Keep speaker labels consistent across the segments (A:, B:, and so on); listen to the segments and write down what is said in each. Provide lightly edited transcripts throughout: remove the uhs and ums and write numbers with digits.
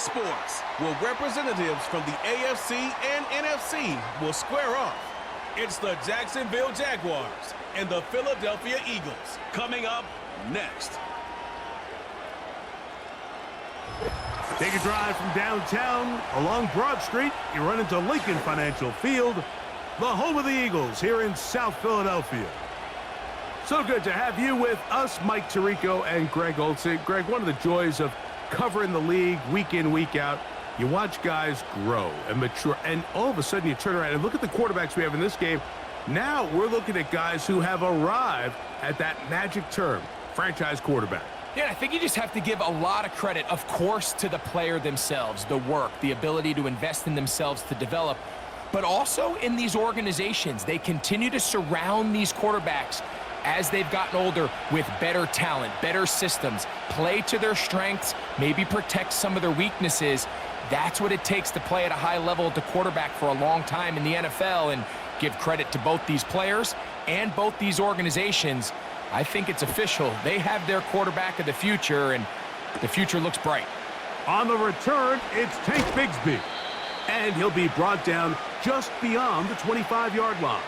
A: sports, where representatives from the AFC and NFC will square off. It's the Jacksonville Jaguars and the Philadelphia Eagles coming up next.
B: Take a drive from downtown along Broad Street. You run into Lincoln Financial Field, the home of the Eagles here in South Philadelphia. So good to have you with us, Mike Tirico and Greg Olsen. Greg, one of the joys of covering the league week in, week out, you watch guys grow and mature, and all of a sudden you turn around and look at the quarterbacks we have in this game. Now we're looking at guys who have arrived at that magic term, franchise quarterback.
C: Yeah, I think you just have to give a lot of credit, of course, to the player themselves, the work, the ability to invest in themselves to develop, but also in these organizations. They continue to surround these quarterbacks as they've gotten older with better talent, better systems, play to their strengths, maybe protect some of their weaknesses. That's what it takes to play at a high level at the quarterback for a long time in the NFL, and give credit to both these players and both these organizations. I think it's official. They have their quarterback of the future, and the future looks bright.
B: On the return, it's Tank Bigsby, and he'll be brought down just beyond the 25-yard line.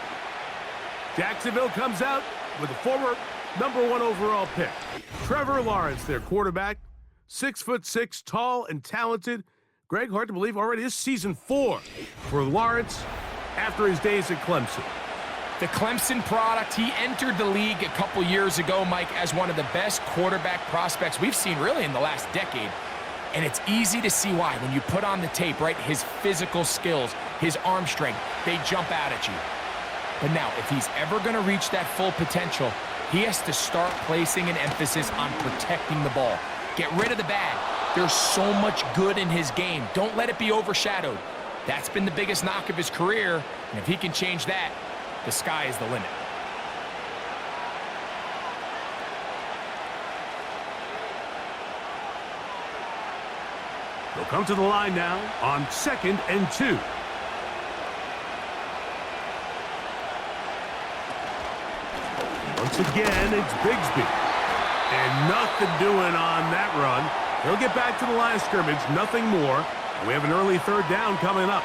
B: Jacksonville comes out with a former #1 overall pick, Trevor Lawrence, their quarterback, 6'6", tall and talented. Greg, hard to believe, already is season 4 for Lawrence after his days at Clemson.
C: The Clemson product, he entered the league a couple years ago, Mike, as one of the best quarterback prospects we've seen really in the last decade. And it's easy to see why. When you put on the tape, right, his physical skills, his arm strength, they jump out at you. But now, if he's ever going to reach that full potential, he has to start placing an emphasis on protecting the ball. Get rid of the bad. There's so much good in his game. Don't let it be overshadowed. That's been the biggest knock of his career, and if he can change that, the sky is the limit.
B: They'll come to the line now on 2nd and 2. Once again, it's Bigsby. And nothing doing on that run. He'll get back to the line of scrimmage, nothing more. We have an early 3rd down coming up.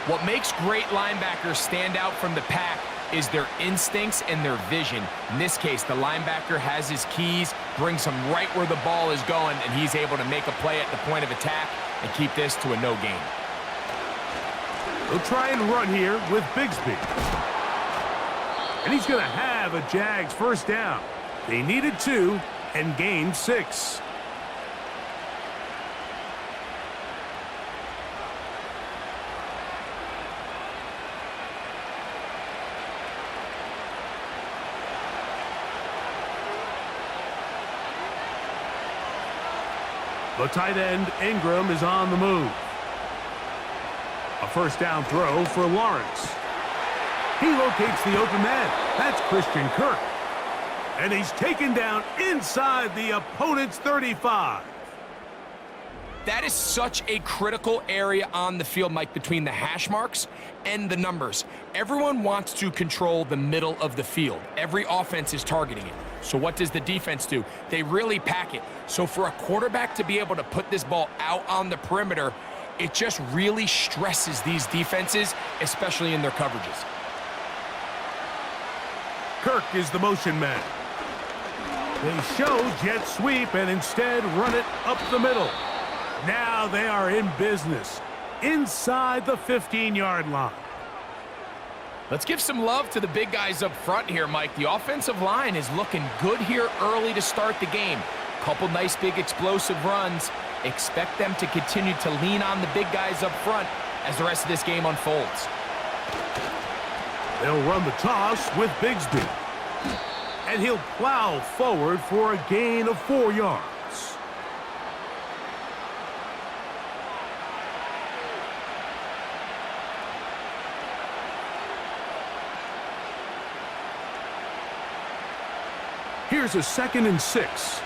C: What makes great linebackers stand out from the pack is their instincts and their vision. In this case, the linebacker has his keys, brings him right where the ball is going, and he's able to make a play at the point of attack and keep this to a no gain.
B: They'll try and run here with Bigsby. And he's going to have a Jags 1st down. They needed 2 and gained 6. The tight end, Ingram, is on the move. A 1st down throw for Lawrence. He locates the open man. That's Christian Kirk. And he's taken down inside the opponent's 35.
C: That is such a critical area on the field, Mike, between the hash marks and the numbers. Everyone wants to control the middle of the field. Every offense is targeting it. So what does the defense do? They really pack it. So for a quarterback to be able to put this ball out on the perimeter, it just really stresses these defenses, especially in their coverages.
B: Kirk is the motion man. They show jet sweep and instead run it up the middle. Now they are in business inside the 15-yard line.
C: Let's give some love to the big guys up front here, Mike. The offensive line is looking good here early to start the game. Couple nice big explosive runs. Expect them to continue to lean on the big guys up front as the rest of this game unfolds.
B: They'll run the toss with Bigsby. And he'll plow forward for a gain of 4 yards. Here's a 2nd and 6.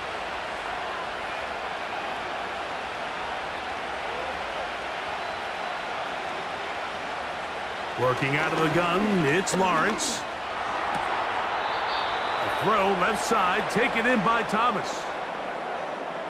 B: Working out of the gun, it's Lawrence. A throw left side, taken in by Thomas.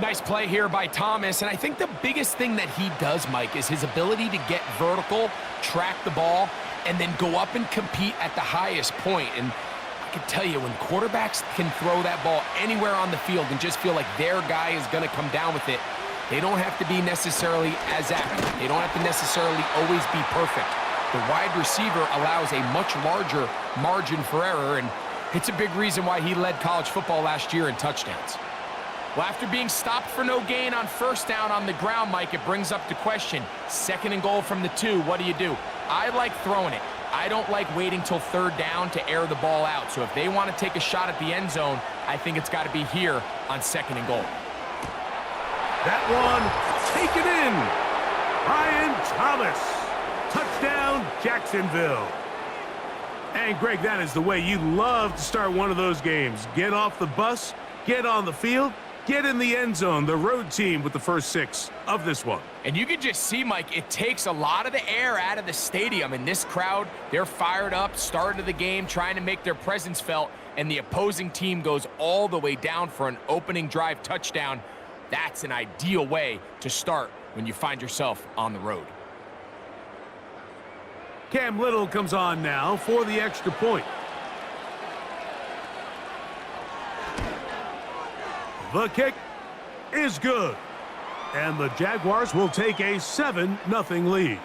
C: Nice play here by Thomas, and I think the biggest thing that he does, Mike, is his ability to get vertical, track the ball, and then go up and compete at the highest point. And I can tell you, when quarterbacks can throw that ball anywhere on the field and just feel like their guy is going to come down with it, they don't have to be necessarily as accurate. They don't have to necessarily always be perfect. The wide receiver allows a much larger margin for error, and it's a big reason why he led college football last year in touchdowns. Well, after being stopped for no gain on first down on the ground, Mike, it brings up the question, 2nd and goal from the 2, what do? I like throwing it. I don't like waiting till 3rd down to air the ball out. So if they want to take a shot at the end zone, I think it's got to be here on 2nd and goal.
B: That one taken in. Brian Thomas. Touchdown, Jacksonville. And Greg, that is the way you love to start one of those games. Get off the bus, get on the field, get in the end zone. The road team with the first 6 of this one.
C: And you can just see, Mike, it takes a lot of the air out of the stadium. And this crowd, they're fired up, start of the game, trying to make their presence felt. And the opposing team goes all the way down for an opening drive touchdown. That's an ideal way to start when you find yourself on the road.
B: Cam Little comes on now for the extra point. The kick is good. And the Jaguars will take a 7-0 lead.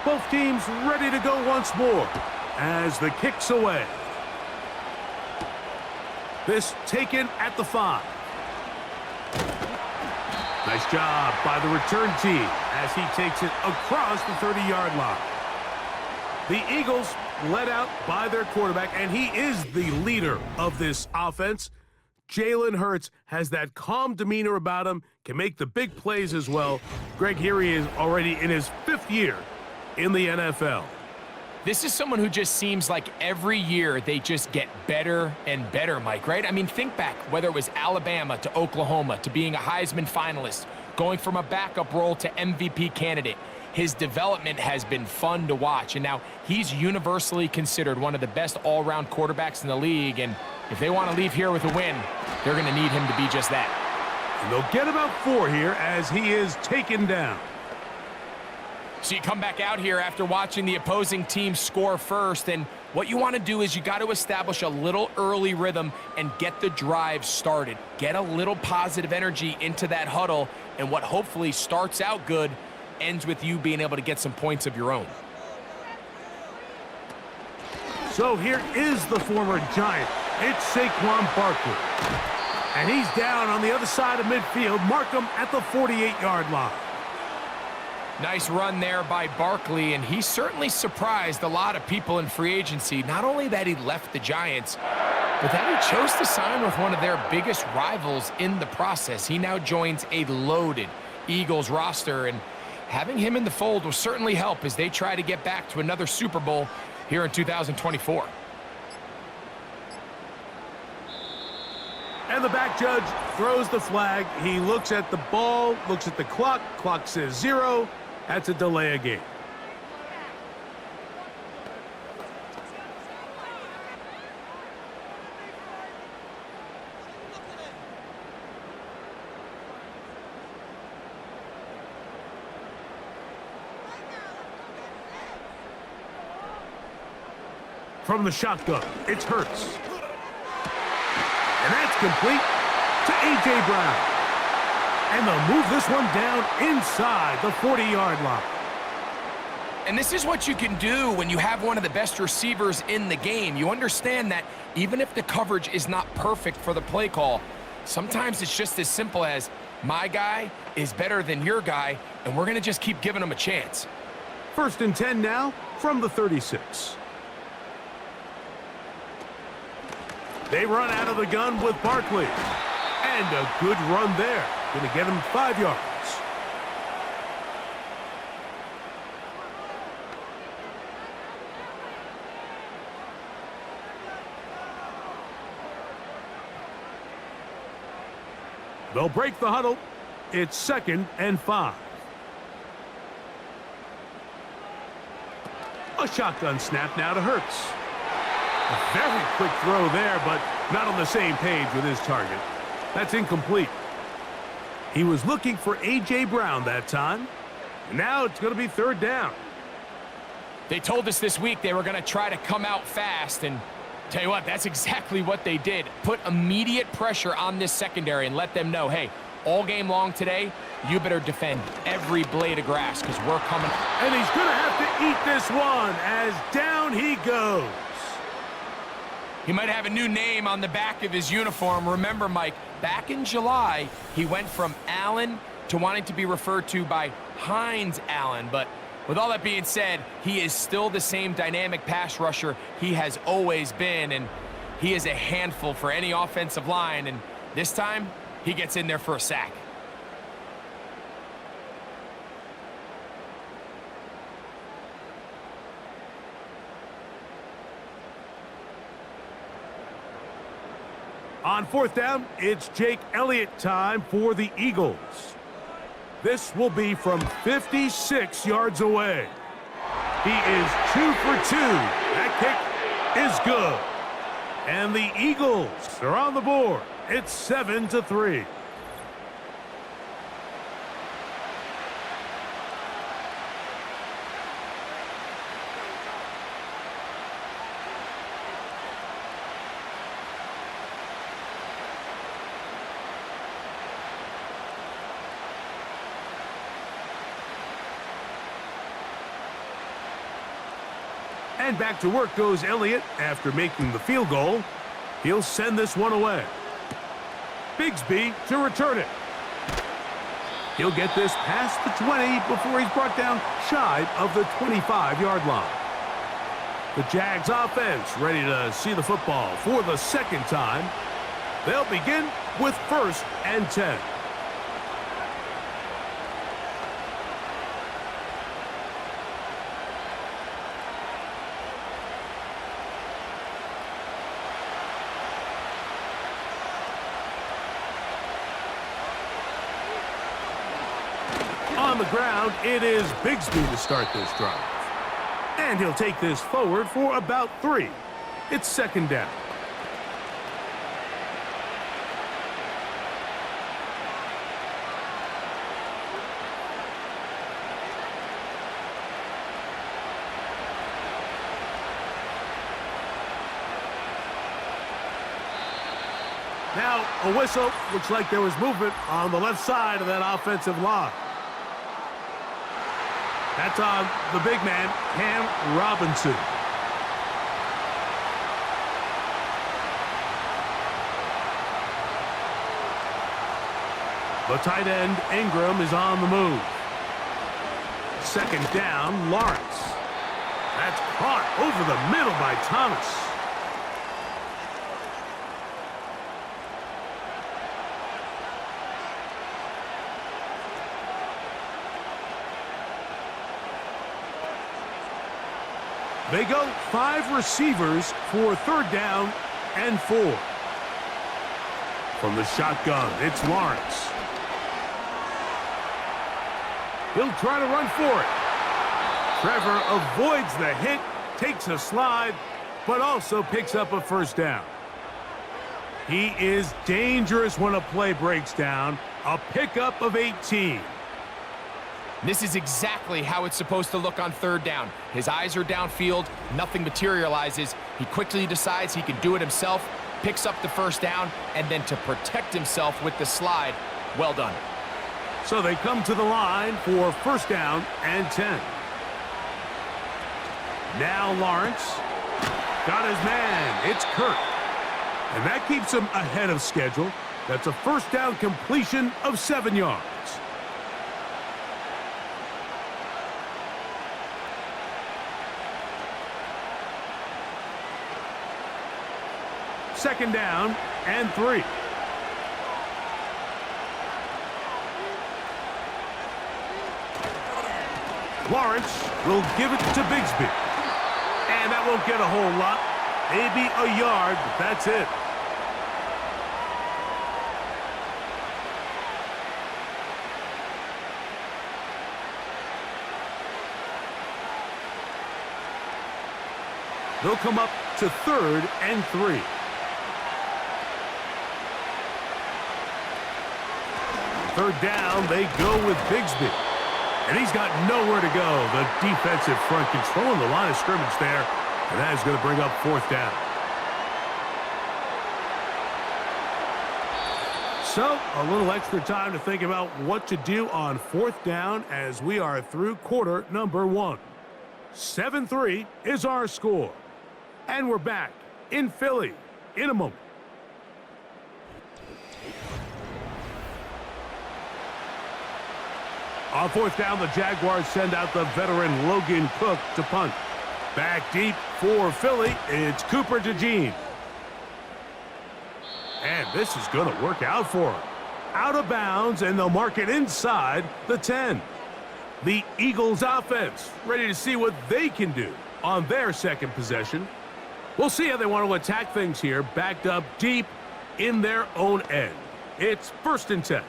B: Both teams ready to go once more as the kick's away. This taken at the 5. Nice job by the return team as he takes it across the 30-yard line. The Eagles led out by their quarterback, and he is the leader of this offense. Jalen Hurts has that calm demeanor about him, can make the big plays as well. Greg, here he is already in his 5th year in the NFL.
C: This is someone who just seems like every year they just get better and better, Mike, right? I mean, think back, whether it was Alabama to Oklahoma to being a Heisman finalist, going from a backup role to MVP candidate. His development has been fun to watch, and now he's universally considered one of the best all-around quarterbacks in the league, and if they want to leave here with a win, they're going to need him to be just that.
B: And they'll get about 4 here as he is taken down.
C: So you come back out here after watching the opposing team score first, and what you want to do is you got to establish a little early rhythm and get the drive started. Get a little positive energy into that huddle, and what hopefully starts out good ends with you being able to get some points of your own.
B: So here is the former Giant. It's Saquon Barkley. And he's down on the other side of midfield. Mark him at the 48-yard line.
C: Nice run there by Barkley, and he certainly surprised a lot of people in free agency. Not only that he left the Giants, but that he chose to sign with one of their biggest rivals in the process. He now joins a loaded Eagles roster, and having him in the fold will certainly help as they try to get back to another Super Bowl here in 2024.
B: And the back judge throws the flag. He looks at the ball, looks at the clock. Clock says 0. That's a delay of game. From the shotgun, it's Hurts. And that's complete to A.J. Brown. And they'll move this one down inside the 40-yard line.
C: And this is what you can do when you have one of the best receivers in the game. You understand that even if the coverage is not perfect for the play call, sometimes it's just as simple as my guy is better than your guy, and we're going to just keep giving him a chance.
B: 1st and 10 now from the 36. They run out of the gun with Barkley. And a good run there. Going to get him 5 yards. They'll break the huddle. It's 2nd and 5. A shotgun snap now to Hurts. A very quick throw there, but not on the same page with his target. That's incomplete. He was looking for A.J. Brown that time. And now it's going to be 3rd down.
C: They told us this week they were going to try to come out fast, and tell you what, that's exactly what they did. Put immediate pressure on this secondary and let them know, hey, all game long today, you better defend every blade of grass because we're coming.
B: And he's going to have to eat this one as down he goes.
C: He might have a new name on the back of his uniform. Remember, Mike, back in July, he went from Allen to wanting to be referred to by Hines Allen. But with all that being said, he is still the same dynamic pass rusher he has always been, and he is a handful for any offensive line, and this time, he gets in there for a sack.
B: On 4th down, it's Jake Elliott time for the Eagles. This will be from 56 yards away. He is 2 for 2. That kick is good. And the Eagles are on the board. It's 7-3. And back to work goes Elliott after making the field goal. He'll send this one away. Bigsby to return it. He'll get this past the 20 before he's brought down shy of the 25-yard line. The Jags offense ready to see the football for the 2nd time. They'll begin with 1st and 10. On the ground, it is Bigsby to start this drive. And he'll take this forward for about 3. It's 2nd down. Now, a whistle. Looks like there was movement on the left side of that offensive line. That's on the big man, Cam Robinson. The tight end, Ingram, is on the move. 2nd down, Lawrence. That's caught over the middle by Thomas. They go 5 receivers for 3rd down and 4. From the shotgun, it's Lawrence. He'll try to run for it. Trevor avoids the hit, takes a slide, but also picks up a 1st down. He is dangerous when a play breaks down. A pickup of 18.
C: This is exactly how it's supposed to look on 3rd down. His eyes are downfield, nothing materializes. He quickly decides he can do it himself, picks up the 1st down, and then to protect himself with the slide, well done.
B: So they come to the line for 1st down and 10. Now Lawrence got his man. It's Kirk. And that keeps him ahead of schedule. That's a 1st down completion of 7 yards. Second down and 3. Lawrence will give it to Bigsby. And that won't get a whole lot. Maybe a yard, but that's it. They'll come up to 3rd and 3. Third down, they go with Bigsby. And he's got nowhere to go. The defensive front controlling the line of scrimmage there. And that is going to bring up 4th down. So, a little extra time to think about what to do on 4th down as we are through quarter number 1. 7-3 is our score. And we're back in Philly in a moment. On 4th down, the Jaguars send out the veteran Logan Cook to punt. Back deep for Philly, it's Cooper DeJean. And this is going to work out for him. Out of bounds, and they'll mark it inside the 10. The Eagles offense ready to see what they can do on their second possession. We'll see how they want to attack things here, backed up deep in their own end. It's 1st and 10.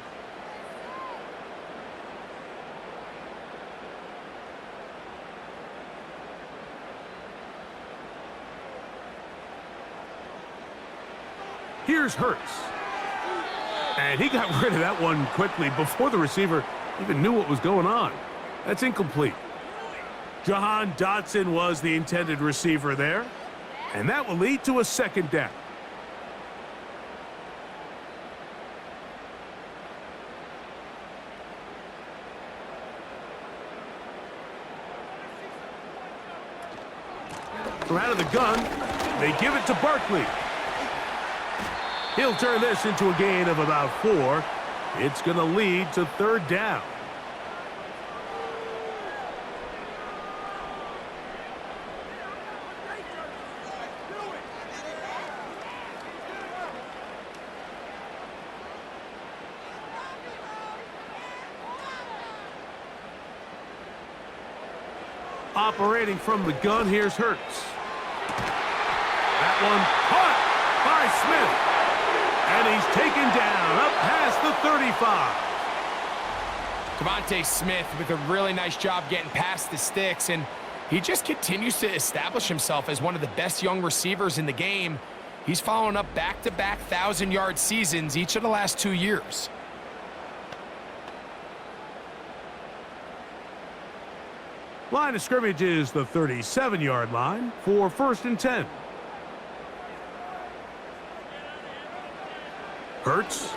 B: Here's Hurts. And he got rid of that one quickly before the receiver even knew what was going on. That's incomplete. Jahan Dotson was the intended receiver there. And that will lead to a 2nd down. From out of the gun, they give it to Barkley. He'll turn this into a gain of about 4. It's going to lead to 3rd down. Operating from the gun, here's Hurts. That one caught by Smith. And he's taken down up past the 35.
C: Devontae Smith with a really nice job getting past the sticks, and he just continues to establish himself as one of the best young receivers in the game. He's following up back-to-back 1,000-yard seasons each of the last 2 years.
B: Line of scrimmage is the 37-yard line for 1st and 10. Hurts.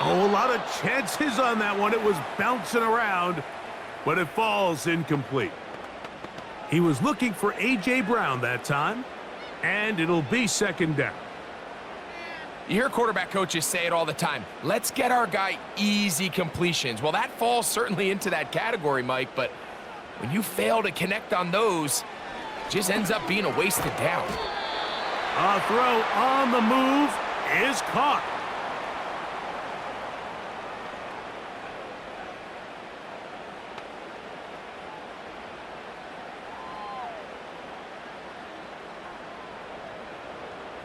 B: Oh, a lot of chances on that one. It was bouncing around, but it falls incomplete. He was looking for A.J. Brown that time, and it'll be 2nd down.
C: You hear quarterback coaches say it all the time. Let's get our guy easy completions. Well, that falls certainly into that category, Mike, but when you fail to connect on those, it just ends up being a wasted down.
B: A throw on the move is caught.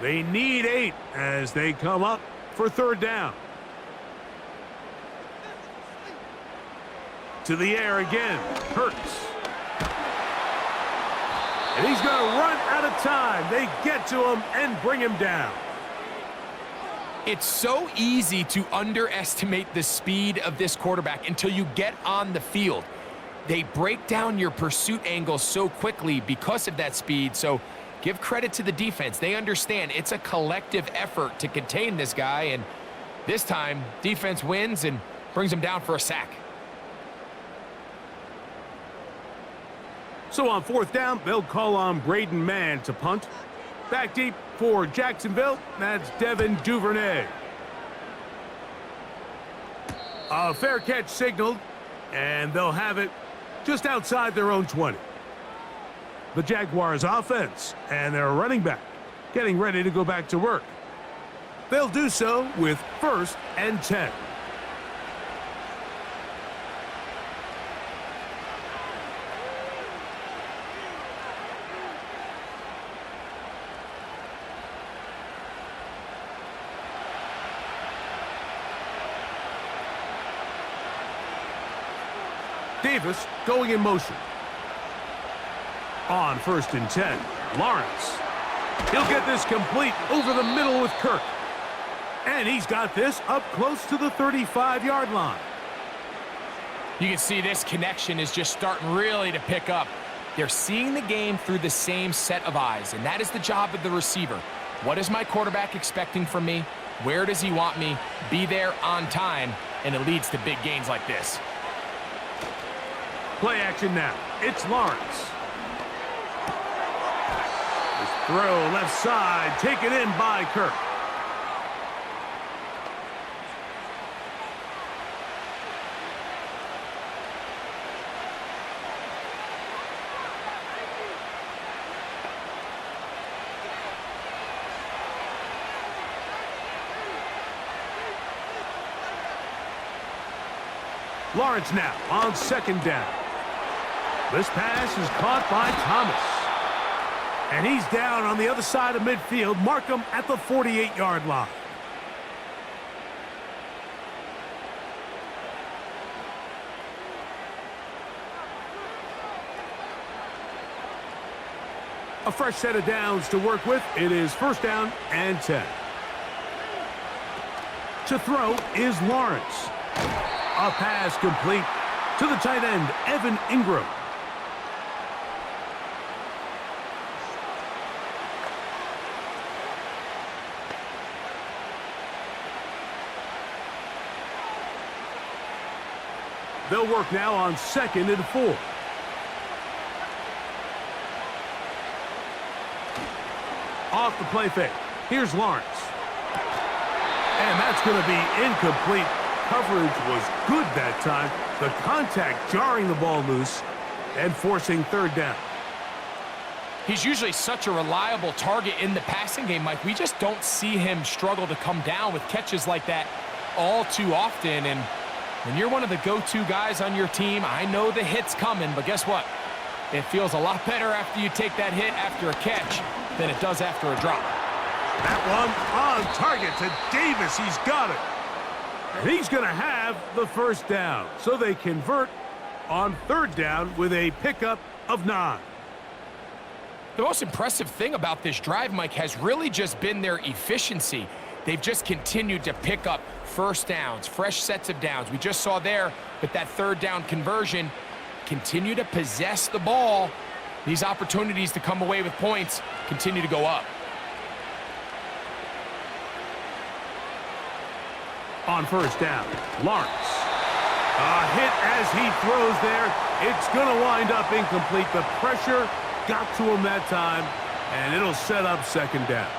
B: They need 8 as they come up for 3rd down. To the air again, Hurts. And he's going to run out of time. They get to him and bring him down.
C: It's so easy to underestimate the speed of this quarterback until you get on the field. They break down your pursuit angle so quickly because of that speed, so give credit to the defense. They understand it's a collective effort to contain this guy, and this time, defense wins and brings him down for a sack.
B: So on 4th down, they'll call on Braden Mann to punt. Back deep for Jacksonville, that's Devin Duvernay. A fair catch signaled, and they'll have it just outside their own 20. The Jaguars offense and their running back getting ready to go back to work. They'll do so with 1st and 10. Davis going in motion. On 1st and 10, Lawrence. He'll get this complete over the middle with Kirk. And he's got this up close to the 35-yard line.
C: You can see this connection is just starting really to pick up. They're seeing the game through the same set of eyes, and that is the job of the receiver. What is my quarterback expecting from me? Where does he want me? Be there on time, and it leads to big gains like this.
B: Play action now. It's Lawrence. His throw left side, taken in by Kirk. Lawrence now on 2nd down. This pass is caught by Thomas. And he's down on the other side of midfield. Mark him at the 48-yard line. A fresh set of downs to work with. It is 1st down and 10. To throw is Lawrence. A pass complete to the tight end, Evan Ingram. They'll work now on 2nd and 4. Off the play fake. Here's Lawrence. And that's going to be incomplete. Coverage was good that time. The contact jarring the ball loose and forcing 3rd down.
C: He's usually such a reliable target in the passing game, Mike. We just don't see him struggle to come down with catches like that all too often. And when you're one of the go-to guys on your team, I know the hit's coming, but guess what? It feels a lot better after you take that hit after a catch than it does after a drop.
B: That one on target to Davis. He's got it. And he's going to have the 1st down. So they convert on 3rd down with a pickup of 9.
C: The most impressive thing about this drive, Mike, has really just been their efficiency. They've just continued to pick up 1st downs, fresh sets of downs. We just saw there with that 3rd down conversion, continue to possess the ball. These opportunities to come away with points continue to go up.
B: On 1st down, Lawrence. A hit as he throws there. It's going to wind up incomplete. The pressure got to him that time, and it'll set up 2nd down.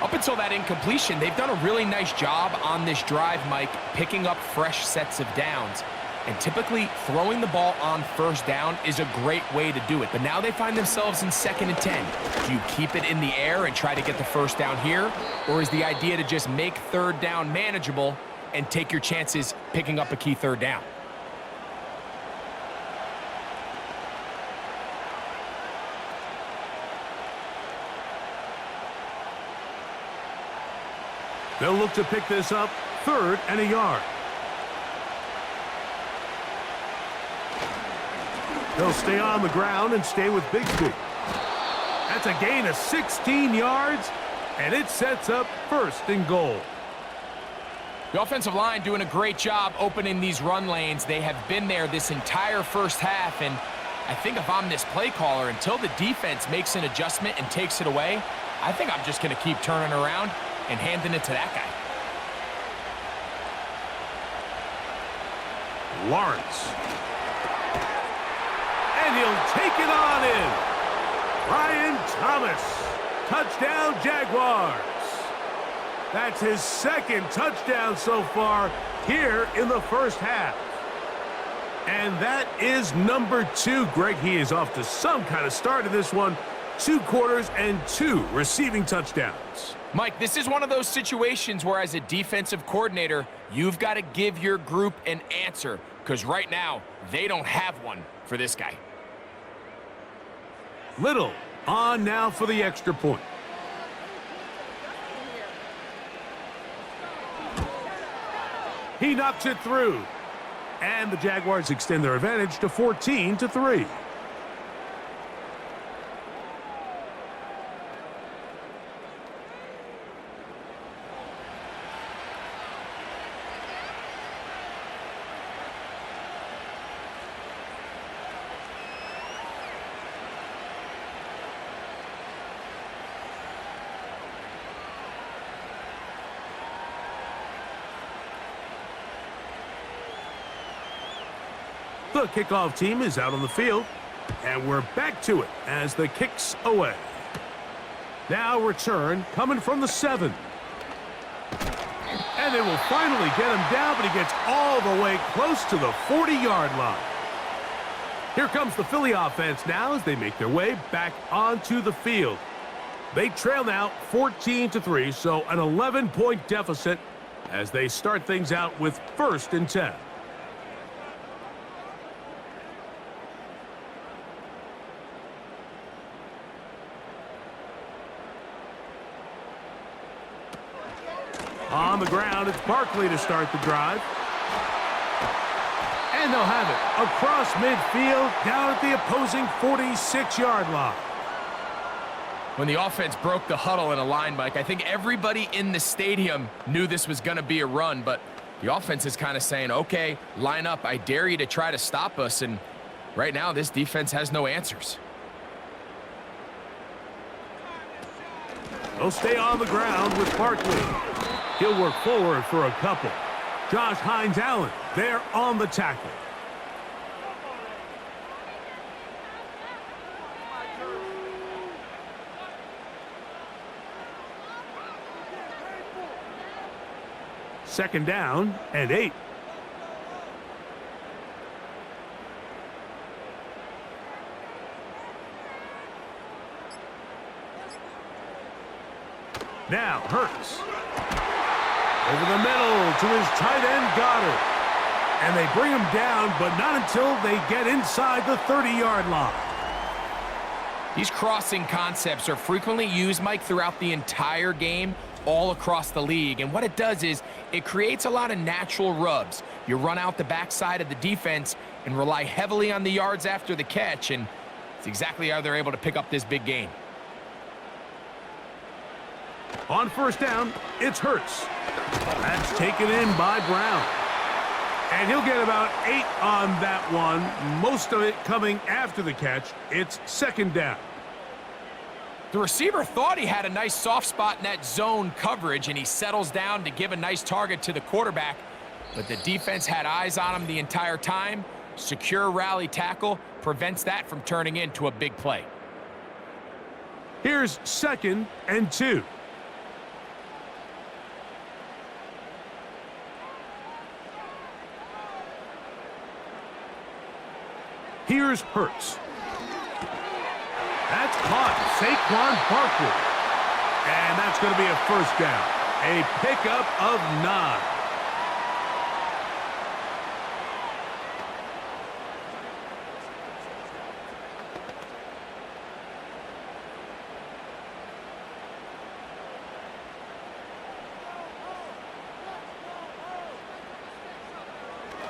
C: Up until that incompletion, they've done a really nice job on this drive, Mike, picking up fresh sets of downs. And typically, throwing the ball on 1st down is a great way to do it. But now they find themselves in 2nd and 10. Do you keep it in the air and try to get the 1st down here? Or is the idea to just make 3rd down manageable and take your chances picking up a key 3rd down?
B: They'll look to pick this up 3rd and a yard. They'll stay on the ground and stay with Bigsby. That's a gain of 16 yards, and it sets up 1st and goal.
C: The offensive line doing a great job opening these run lanes. They have been there this entire 1st half, and I think if I'm this play caller, until the defense makes an adjustment and takes it away, I think I'm just going to keep turning around and handing it to that guy.
B: Lawrence. And he'll take it on in. Ryan Thomas. Touchdown, Jaguars. That's his 2nd touchdown so far here in the 1st half. And that is number 2. Greg, he is off to some kind of start in this one. 2 quarters and 2 receiving touchdowns.
C: Mike, this is one of those situations where as a defensive coordinator, you've got to give your group an answer, because right now, they don't have one for this guy.
B: Little on now for the extra point. He knocks it through. And the Jaguars extend their advantage to 14-3. The kickoff team is out on the field, and we're back to it as the kick's away. Now return coming from the 7. And they will finally get him down, but he gets all the way close to the 40-yard line. Here comes the Philly offense now as they make their way back onto the field. They trail now 14-3, so an 11-point deficit as they start things out with 1st and 10. On the ground, it's Barkley to start the drive. And they'll have it across midfield, down at the opposing 46-yard line.
C: When the offense broke the huddle in a line, Mike, I think everybody in the stadium knew this was going to be a run, but the offense is kind of saying, okay, line up, I dare you to try to stop us, and right now this defense has no answers.
B: They'll stay on the ground with Barkley. He'll work forward for a couple. Josh Hines-Allen there on the tackle. Second down and 8. Now Hurts. Over the middle to his tight end, Goddard. And they bring him down, but not until they get inside the 30-yard line.
C: These crossing concepts are frequently used, Mike, throughout the entire game, all across the league. And what it does is it creates a lot of natural rubs. You run out the backside of the defense and rely heavily on the yards after the catch, and it's exactly how they're able to pick up this big gain.
B: On first down, it's Hurts. That's taken in by Brown. And he'll get about 8 on that one, most of it coming after the catch. It's second down.
C: The receiver thought he had a nice soft spot in that zone coverage, and he settles down to give a nice target to the quarterback. But the defense had eyes on him the entire time. Secure rally tackle prevents that from turning into a big play.
B: Here's 2nd and 2. Here's Hurts. That's caught. Saquon Barkley. And that's going to be a first down. A pickup of 9.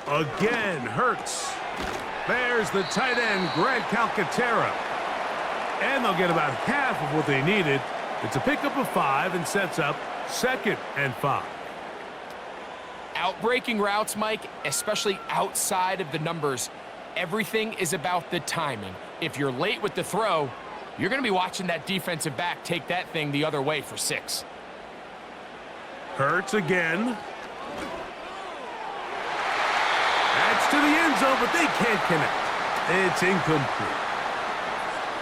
B: Again, Hurts. There's the tight end, Grant Calcaterra. And they'll get about half of what they needed. It's a pickup of 5 and sets up 2nd and 5.
C: Outbreaking routes, Mike, especially outside of the numbers, everything is about the timing. If you're late with the throw, you're going to be watching that defensive back take that thing the other way for 6.
B: Hurts again. That's to the end zone, but they can't connect. It's incomplete.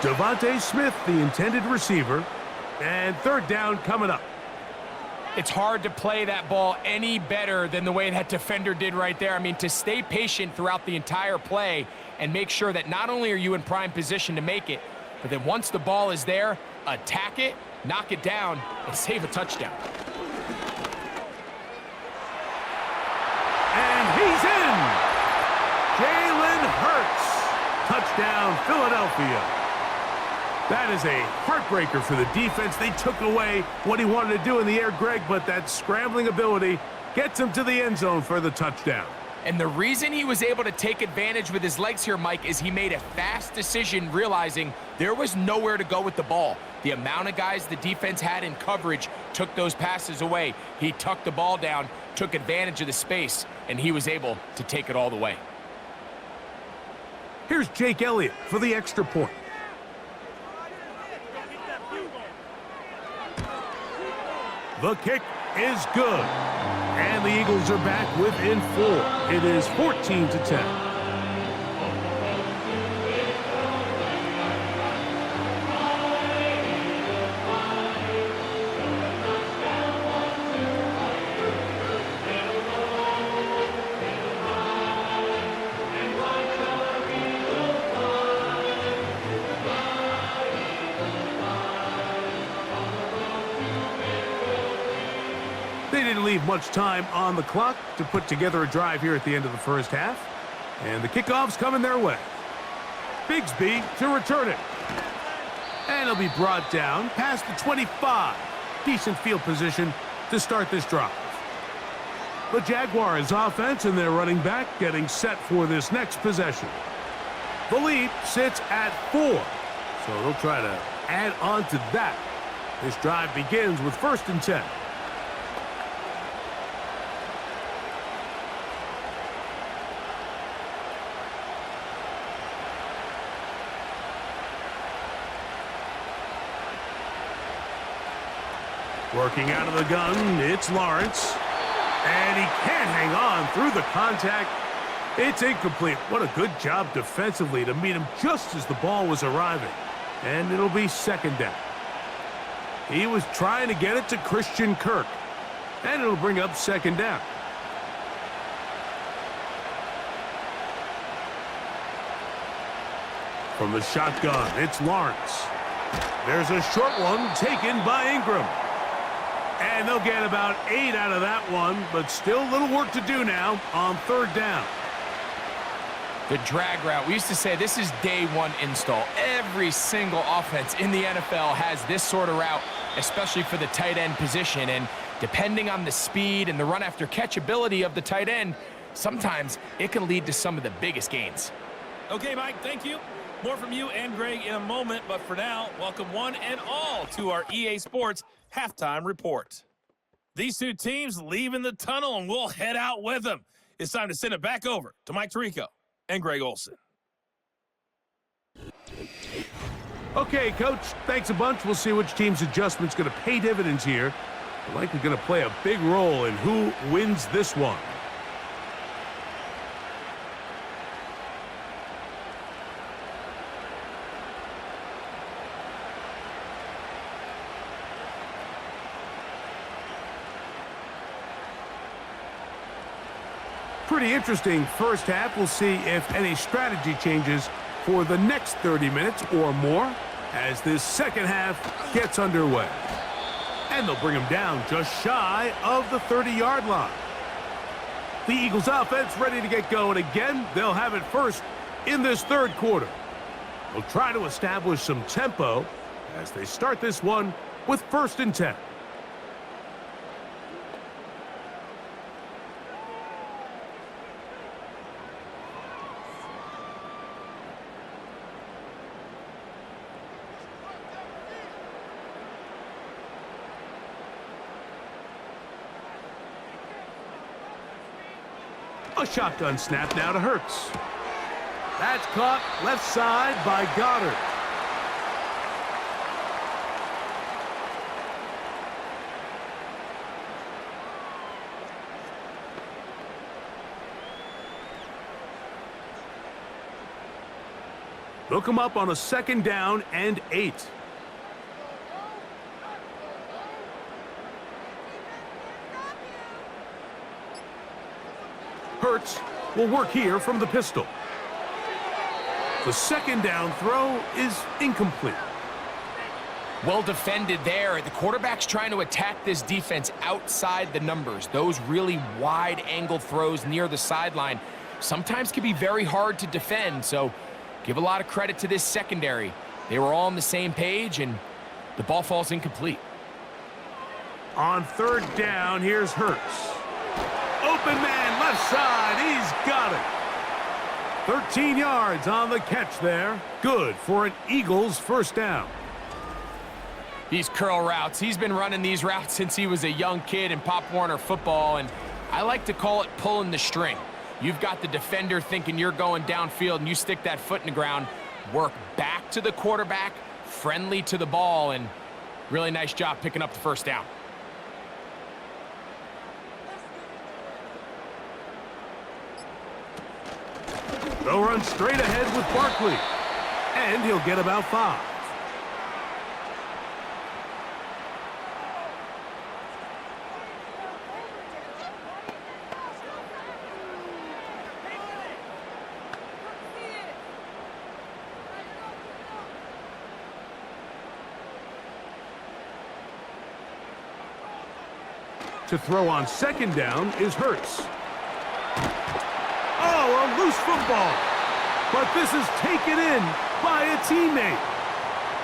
B: Devontae Smith, the intended receiver, and third down coming up.
C: It's hard to play that ball any better than the way that defender did right there. I mean, to stay patient throughout the entire play and make sure that not only are you in prime position to make it, but then once the ball is there, attack it, knock it down, and save a touchdown.
B: And he's in! Jalen Hurts. Touchdown, Philadelphia. That is a heartbreaker for the defense. They took away what he wanted to do in the air, Greg, but that scrambling ability gets him to the end zone for the touchdown.
C: And the reason he was able to take advantage with his legs here, Mike, is he made a fast decision realizing there was nowhere to go with the ball. The amount of guys the defense had in coverage took those passes away. He tucked the ball down, took advantage of the space, and he was able to take it all the way.
B: Here's Jake Elliott for the extra point. The kick is good. And the Eagles are back within 4. It is 14-10. They didn't leave much time on the clock to put together a drive here at the end of the first half. And the kickoff's coming their way. Bigsby to return it. And it'll be brought down past the 25. Decent field position to start this drive. The Jaguars offense and their running back getting set for this next possession. The lead sits at 4. So they'll try to add on to that. This drive begins with 1st and 10. Working out of the gun, it's Lawrence. And he can't hang on through the contact. It's incomplete. What a good job defensively to meet him just as the ball was arriving. And it'll be 2nd down. He was trying to get it to Christian Kirk. And it'll bring up 2nd down. From the shotgun, it's Lawrence. There's a short one taken by Ingram. And they'll get about 8 out of that one, but still a little work to do now on 3rd down.
C: The drag route, we used to say this is day 1 install. Every single offense in the NFL has this sort of route, especially for the tight end position. And depending on the speed and the run after catch ability of the tight end, sometimes it can lead to some of the biggest gains.
D: Okay, Mike, thank you. More from you and Greg in a moment, but for now, welcome one and all to our EA Sports Halftime Report. These two teams leaving the tunnel, and we'll head out with them. It's time to send it back over to Mike Tirico and Greg Olson.
B: Okay, Coach, thanks a bunch. We'll see which team's adjustment's going to pay dividends here. They're likely going to play a big role in who wins this one. Pretty interesting first half. We'll see if any strategy changes for the next 30 minutes or more as this second half gets underway. And they'll bring him down just shy of the 30-yard line. The Eagles offense ready to get going again. They'll have it first in this 3rd quarter. They'll try to establish some tempo as they start this one with 1st and 10. A shotgun snap now to Hurts. That's caught left side by Goddard. They'll come up on a 2nd down and 8. Hurts will work here from the pistol. The 2nd down throw is incomplete.
C: Well defended there. The quarterback's trying to attack this defense outside the numbers. Those really wide angle throws near the sideline sometimes can be very hard to defend, so give a lot of credit to this secondary. They were all on the same page, and the ball falls incomplete.
B: On 3rd down, here's Hurts. Open man, left side. He's got it. 13 yards on the catch there. Good for an Eagles first down.
C: These curl routes, he's been running these routes since he was a young kid in Pop Warner football, and I like to call it pulling the string. You've got the defender thinking you're going downfield, and you stick that foot in the ground, work back to the quarterback, friendly to the ball, and really nice job picking up the first down.
B: They'll run straight ahead with Barkley, and he'll get about 5. To throw on second down is Hurts. Oh, a loose football. But this is taken in by a teammate.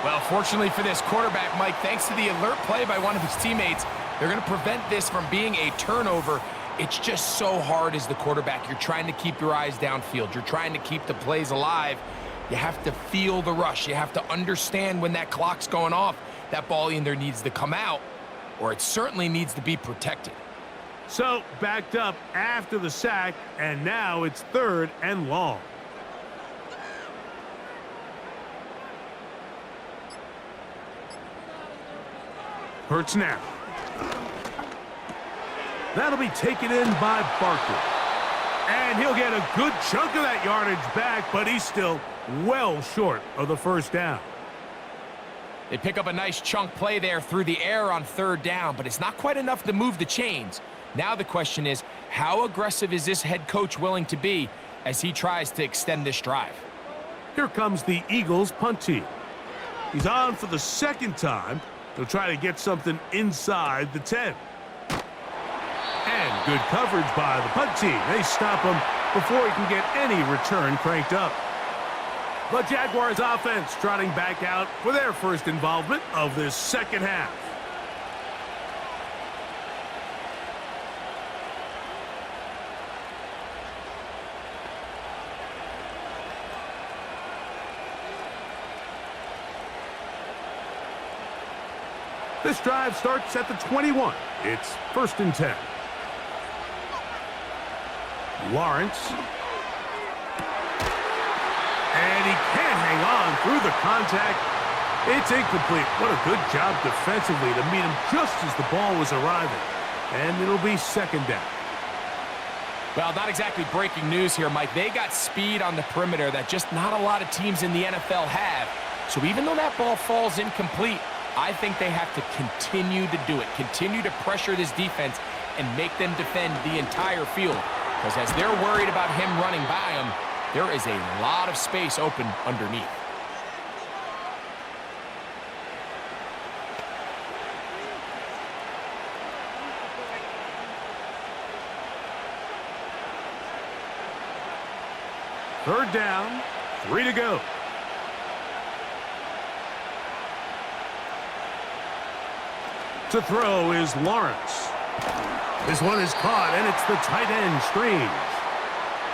C: Well, fortunately for this quarterback, Mike, thanks to the alert play by one of his teammates, they're going to prevent this from being a turnover. It's just so hard as the quarterback. You're trying to keep your eyes downfield. You're trying to keep the plays alive. You have to feel the rush. You have to understand when that clock's going off. That ball either needs to come out, or it certainly needs to be protected.
B: So, backed up after the sack, and now it's 3rd and long. Hurts now. That'll be taken in by Barkley. And he'll get a good chunk of that yardage back, but he's still well short of the first down.
C: They pick up a nice chunk play there through the air on 3rd down, but it's not quite enough to move the chains. Now the question is, how aggressive is this head coach willing to be as he tries to extend this drive?
B: Here comes the Eagles punt team. He's on for the 2nd time. He'll try to get something inside the 10. And good coverage by the punt team. They stop him before he can get any return cranked up. The Jaguars offense trotting back out for their first involvement of this second half. This drive starts at the 21. It's 1st and 10. Lawrence. And he can't hang on through the contact. It's incomplete. What a good job defensively to meet him just as the ball was arriving. And it'll be 2nd down.
C: Well, not exactly breaking news here, Mike. They got speed on the perimeter that just not a lot of teams in the NFL have. So even though that ball falls incomplete, I think they have to continue to do it, continue to pressure this defense and make them defend the entire field. Because as they're worried about him running by them, there is a lot of space open underneath.
B: Third down, 3 to go. To throw is Lawrence. This one is caught, and it's the tight end, Strange.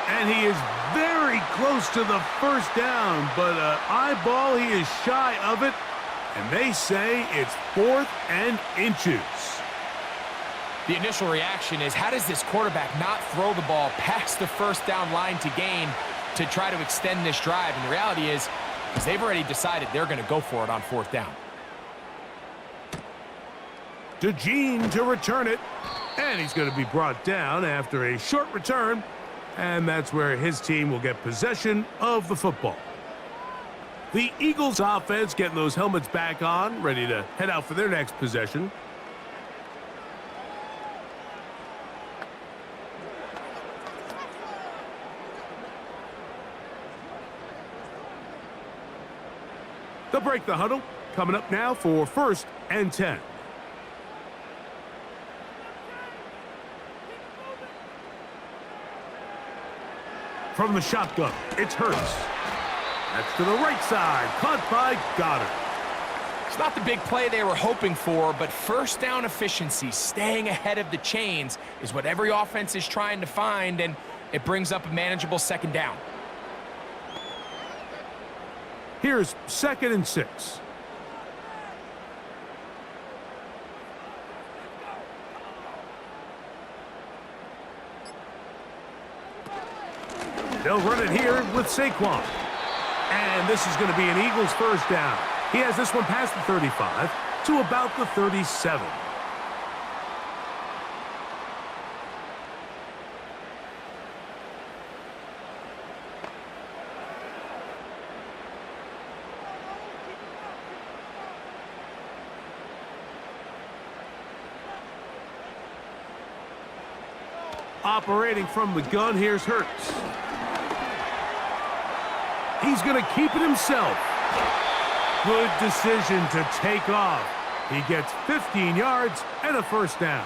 B: And he is very close to the first down, but eyeball, he is shy of it. And they say it's 4th and inches.
C: The initial reaction is, how does this quarterback not throw the ball past the first down line to gain to try to extend this drive? And the reality is, because they've already decided they're going to go for it on 4th down.
B: DeJean to return it, and he's going to be brought down after a short return, and that's where his team will get possession of the football. The Eagles offense getting those helmets back on, ready to head out for their next possession. They'll break the huddle, coming up now for 1st and 10. From the shotgun, it's Hurts. That's to the right side, caught by Goddard.
C: It's not the big play they were hoping for, but first down efficiency, staying ahead of the chains, is what every offense is trying to find, and it brings up a manageable second down.
B: Here's 2nd and 6. They'll run it here with Saquon. And this is going to be an Eagles first down. He has this one past the 35 to about the 37. Operating from the gun, here's Hurts. He's going to keep it himself. Good decision to take off. He gets 15 yards and a first down.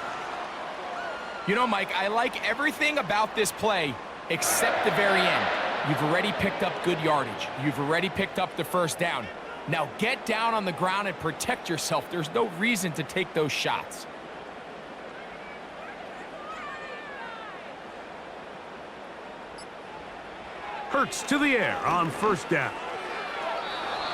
C: You know, Mike, I like everything about this play except the very end. You've already picked up good yardage. You've already picked up the first down. Now get down on the ground and protect yourself. There's no reason to take those shots.
B: Hurts to the air on first down.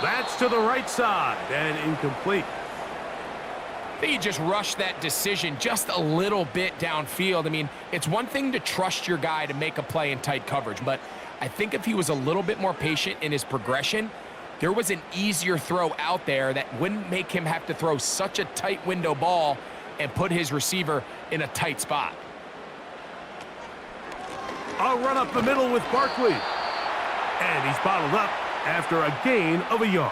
B: That's to the right side and incomplete.
C: I think you just rushed that decision just a little bit downfield. I mean, it's one thing to trust your guy to make a play in tight coverage, but I think if he was a little bit more patient in his progression, there was an easier throw out there that wouldn't make him have to throw such a tight window ball and put his receiver in a tight spot.
B: A run up the middle with Barkley. And he's bottled up after a gain of a yard.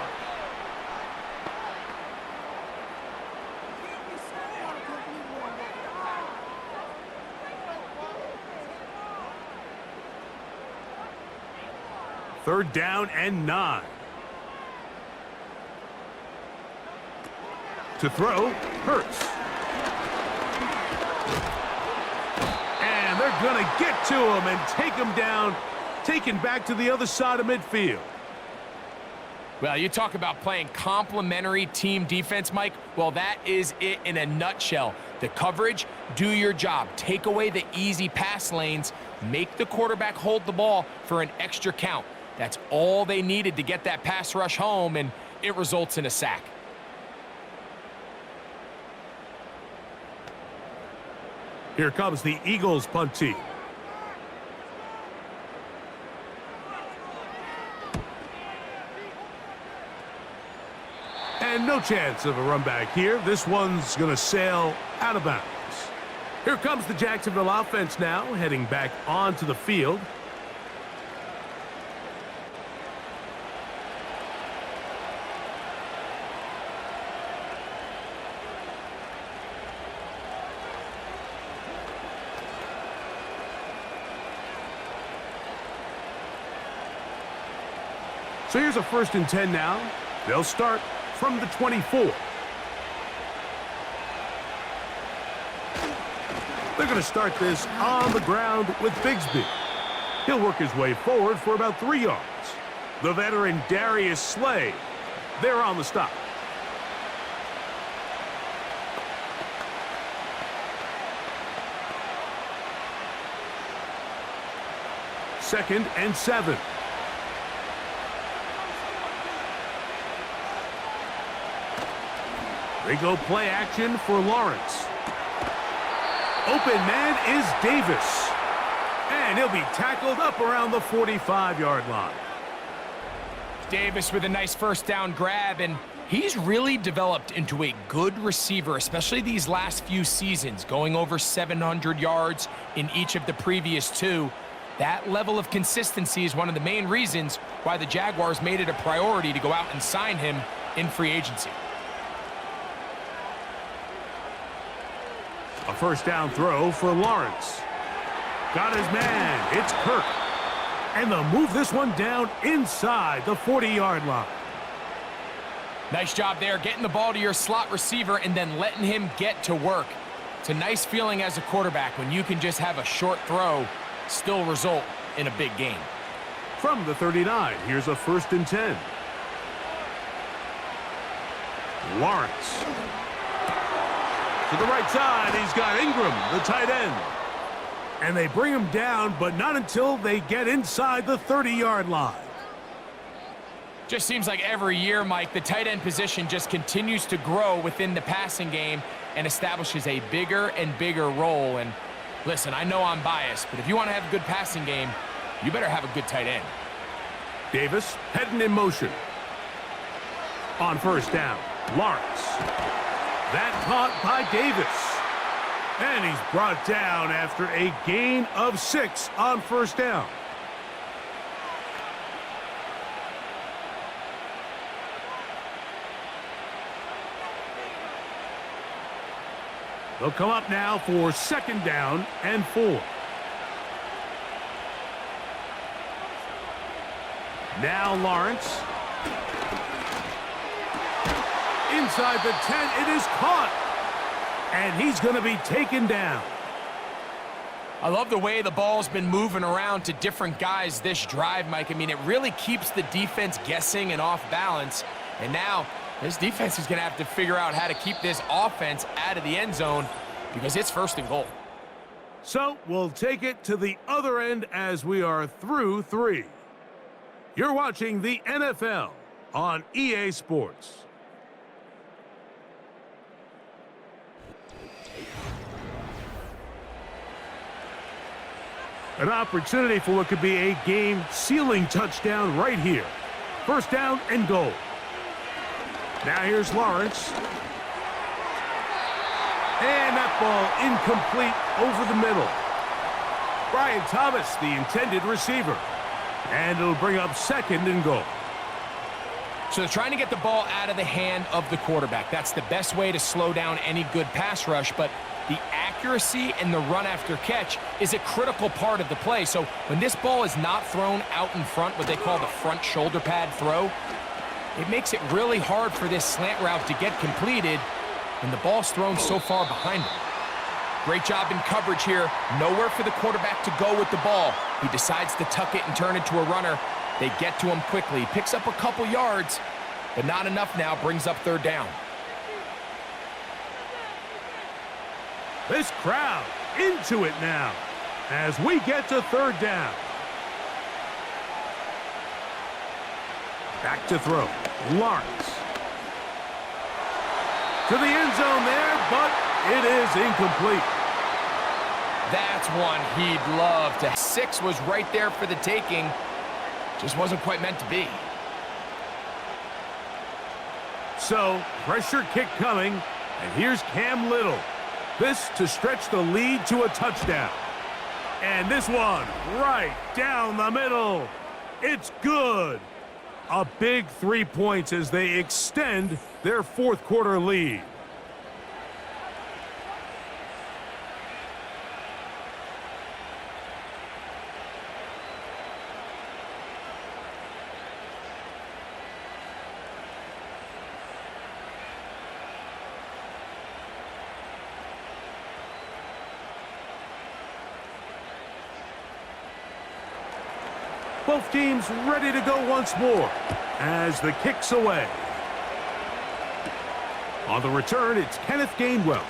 B: Third down and 9. To throw, Hurts. And they're going to get to him and take him down, taken back to the other side of midfield.
C: Well, you talk about playing complementary team defense, Mike. Well, that is it in a nutshell. The coverage, do your job. Take away the easy pass lanes. Make the quarterback hold the ball for an extra count. That's all they needed to get that pass rush home, and it results in a sack.
B: Here comes the Eagles punt team. And no chance of a run back here. This one's going to sail out of bounds. Here comes the Jacksonville offense now, heading back onto the field. So here's a 1st and 10 now. They'll start from the 24. They're going to start this on the ground with Bigsby. He'll work his way forward for about 3 yards. The veteran Darius Slay, they're on the stop. Second and 7. They go play action for Lawrence. Open man is Davis. And he'll be tackled up around the 45-yard line.
C: Davis with a nice first down grab, and he's really developed into a good receiver, especially these last few seasons, going over 700 yards in each of the previous 2. That level of consistency is one of the main reasons why the Jaguars made it a priority to go out and sign him in free agency.
B: A first down throw for Lawrence. Got his man. It's Kirk. And they'll move this one down inside the 40-yard line.
C: Nice job there, getting the ball to your slot receiver and then letting him get to work. It's a nice feeling as a quarterback when you can just have a short throw still result in a big game.
B: From the 39, here's a 1st and 10. Lawrence. To the right side, he's got Ingram, the tight end. And they bring him down, but not until they get inside the 30-yard line.
C: Just seems like every year, Mike, the tight end position just continues to grow within the passing game and establishes a bigger and bigger role. And listen, I know I'm biased, but if you want to have a good passing game, you better have a good tight end.
B: Davis heading in motion. On first down, Lawrence. That caught by Davis. And he's brought down after a gain of 6 on first down. They'll come up now for second down and 4. Now Lawrence. Inside the 10, it is caught. And he's going to be taken down.
C: I love the way the ball's been moving around to different guys this drive, Mike. I mean, it really keeps the defense guessing and off balance. And now this defense is going to have to figure out how to keep this offense out of the end zone because it's first and goal.
B: So we'll take it to the other end as we are through 3. You're watching the NFL on EA Sports. An opportunity for what could be a game-sealing touchdown right here. First down and goal. Now here's Lawrence. And that ball incomplete over the middle. Brian Thomas, the intended receiver. And it'll bring up second and goal.
C: So they're trying to get the ball out of the hand of the quarterback. That's the best way to slow down any good pass rush, but the accuracy and the run after catch is a critical part of the play. So when this ball is not thrown out in front, what they call the front shoulder pad throw, it makes it really hard for this slant route to get completed, and the ball's thrown so far behind him. Great job in coverage here. Nowhere for the quarterback to go with the ball. He decides to tuck it and turn it to a runner. They get to him quickly. Picks up a couple yards, but not enough now. Brings up third down.
B: This crowd into it now as we get to third down. Back to throw. Lawrence. To the end zone there, but it is incomplete.
C: That's one he'd love to. 6 was right there for the taking. Just wasn't quite meant to be.
B: So, pressure kick coming, and here's Cam Little. This to stretch the lead to a touchdown. And this one right down the middle. It's good. A big 3 points as they extend their fourth quarter lead. Both teams ready to go once more as the kick's away. On the return, it's Kenneth Gainwell.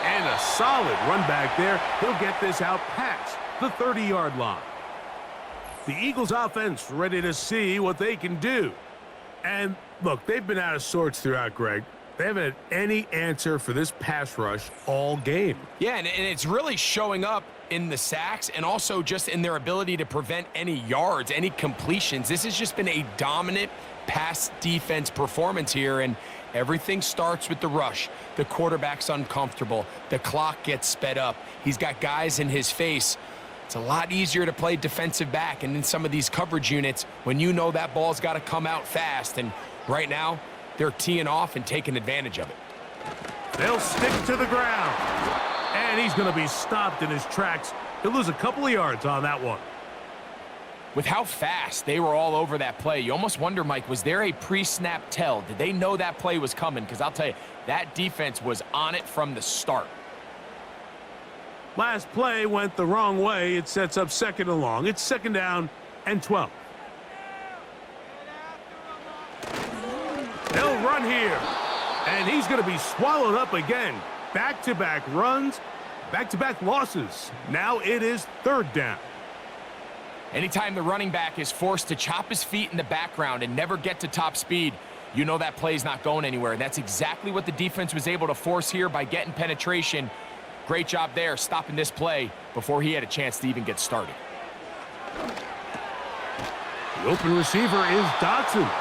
B: And a solid run back there. He'll get this out past the 30-yard line. The Eagles offense ready to see what they can do. And look, they've been out of sorts throughout, Greg. They haven't had any answer for this pass rush all game.
C: Yeah, and it's really showing up in the sacks and also just in their ability to prevent any yards, any completions. This has just been a dominant pass defense performance here, and everything starts with the rush. The quarterback's uncomfortable. The clock gets sped up. He's got guys in his face. It's a lot easier to play defensive back, and in some of these coverage units, when you know that ball's got to come out fast, and right now, they're teeing off and taking advantage of it.
B: They'll stick to the ground. And he's going to be stopped in his tracks. He'll lose a couple of yards on that one.
C: With how fast they were all over that play, you almost wonder, Mike, was there a pre-snap tell? Did they know that play was coming? Because I'll tell you, that defense was on it from the start.
B: Last play went the wrong way. It sets up second and long. It's second down and 12. They'll run here. And he's going to be swallowed up again. Back-to-back runs, Back-to-back losses. Now it is 3rd down.
C: Anytime the running back is forced to chop his feet in the background and never get to top speed, you know that play's not going anywhere. And that's exactly what the defense was able to force here by getting penetration. Great job there, stopping this play before he had a chance to even get started.
B: The open receiver is Dotson.